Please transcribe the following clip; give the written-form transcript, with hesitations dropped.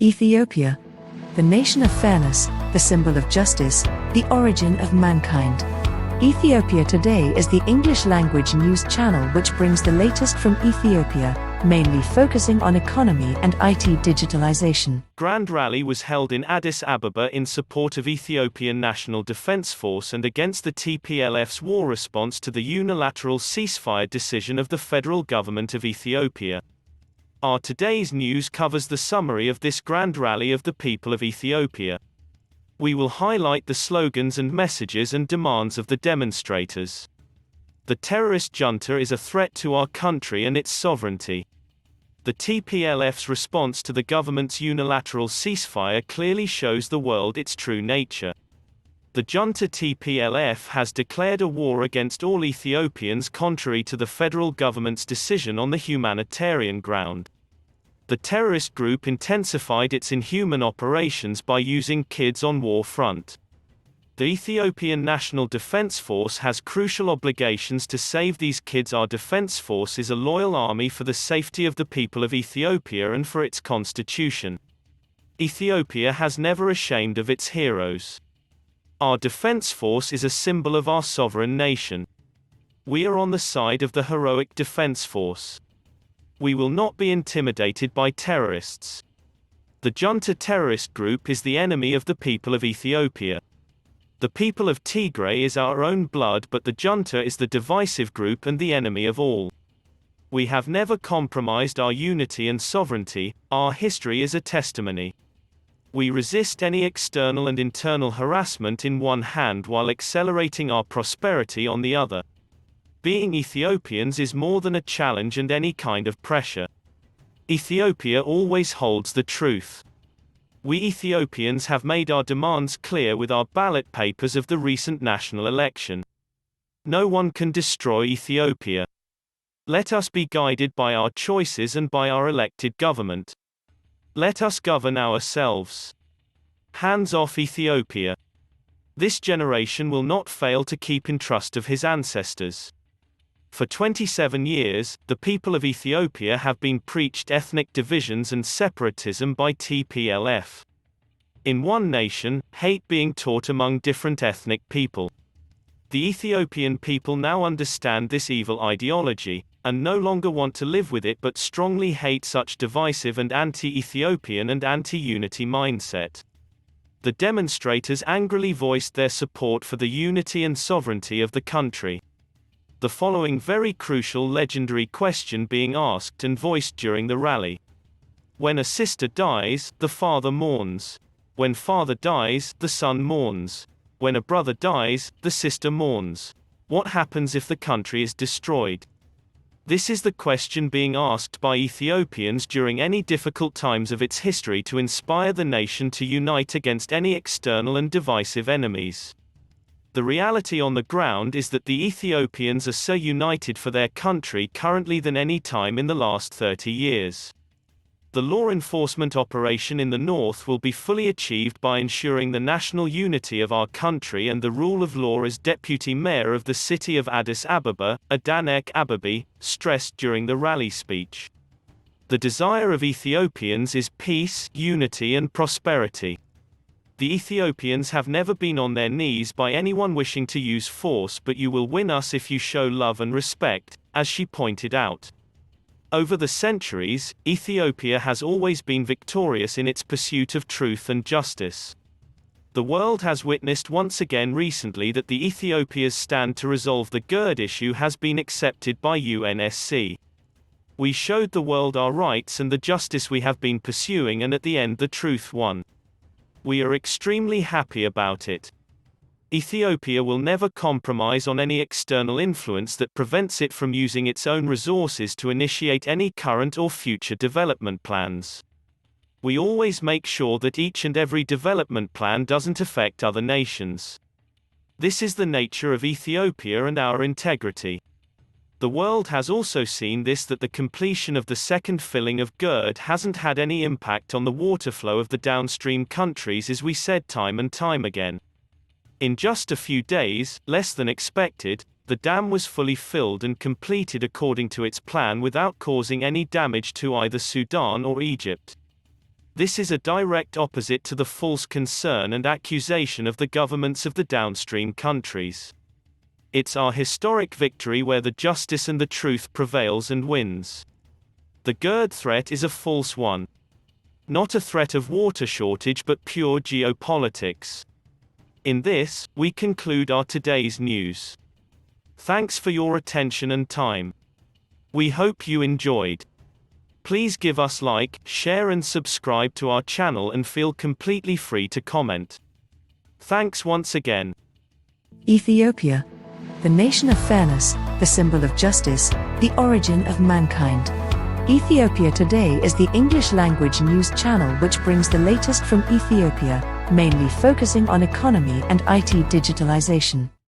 Ethiopia, the nation of fairness, the symbol of justice, the origin of mankind. Ethiopia Today is the English-language news channel which brings the latest from Ethiopia, mainly focusing on economy and IT digitalization. Grand rally was held in Addis Ababa in support of Ethiopian National Defence Force and against the TPLF's war response to the unilateral ceasefire decision of the Federal Government of Ethiopia. Our today's news covers the summary of this grand rally of the people of Ethiopia. We will highlight the slogans and messages and demands of the demonstrators. The terrorist junta is a threat to our country and its sovereignty. The TPLF's response to the government's unilateral ceasefire clearly shows the world its true nature. The junta TPLF has declared a war against all Ethiopians contrary to the federal government's decision on the humanitarian ground. The terrorist group intensified its inhuman operations by using kids on war front. The Ethiopian National Defence Force has crucial obligations to save these kids. Our defence force is a loyal army for the safety of the people of Ethiopia and for its constitution. Ethiopia has never ashamed of its heroes. Our defence force is a symbol of our sovereign nation. We are on the side of the heroic defence force. We will not be intimidated by terrorists. The junta terrorist group is the enemy of the people of Ethiopia. The people of Tigray is our own blood, but the junta is the divisive group and the enemy of all. We have never compromised our unity and sovereignty. Our history is a testimony. We resist any external and internal harassment in one hand while accelerating our prosperity on the other. Being Ethiopians is more than a challenge and any kind of pressure. Ethiopia always holds the truth. We Ethiopians have made our demands clear with our ballot papers of the recent national election. No one can destroy Ethiopia. Let us be guided by our choices and by our elected government. Let us govern ourselves. Hands off Ethiopia. This generation will not fail to keep in trust of his ancestors. For 27 years, the people of Ethiopia have been preached ethnic divisions and separatism by TPLF. In one nation, hate being taught among different ethnic people. The Ethiopian people now understand this evil ideology, and no longer want to live with it but strongly hate such divisive and anti-Ethiopian and anti-unity mindset. The demonstrators angrily voiced their support for the unity and sovereignty of the country. The following very crucial legendary question being asked and voiced during the rally. When a sister dies, the father mourns. When father dies, the son mourns. When a brother dies, the sister mourns. What happens if the country is destroyed? This is the question being asked by Ethiopians during any difficult times of its history to inspire the nation to unite against any external and divisive enemies. The reality on the ground is that the Ethiopians are so united for their country currently than any time in the last 30 years. The law enforcement operation in the north will be fully achieved by ensuring the national unity of our country and the rule of law, as Deputy Mayor of the city of Addis Ababa, Adanek Ababi, stressed during the rally speech. The desire of Ethiopians is peace, unity and prosperity. The Ethiopians have never been on their knees by anyone wishing to use force, but you will win us if you show love and respect, as she pointed out. Over the centuries, Ethiopia has always been victorious in its pursuit of truth and justice. The world has witnessed once again recently that the Ethiopia's stand to resolve the GERD issue has been accepted by UNSC. We showed the world our rights and the justice we have been pursuing, and at the end the truth won. We are extremely happy about it. Ethiopia will never compromise on any external influence that prevents it from using its own resources to initiate any current or future development plans. We always make sure that each and every development plan doesn't affect other nations. This is the nature of Ethiopia and our integrity. The world has also seen this, that the completion of the second filling of GERD hasn't had any impact on the water flow of the downstream countries, as we said time and time again. In just a few days, less than expected, the dam was fully filled and completed according to its plan without causing any damage to either Sudan or Egypt. This is a direct opposite to the false concern and accusation of the governments of the downstream countries. It's our historic victory where the justice and the truth prevails and wins. The GERD threat is a false one. Not a threat of water shortage but pure geopolitics. In this, we conclude our today's news. Thanks for your attention and time. We hope you enjoyed. Please give us like, share and subscribe to our channel and feel completely free to comment. Thanks once again. Ethiopia, the nation of fairness, the symbol of justice, the origin of mankind. Ethiopia Today is the English language news channel which brings the latest from Ethiopia, mainly focusing on economy and IT digitalization.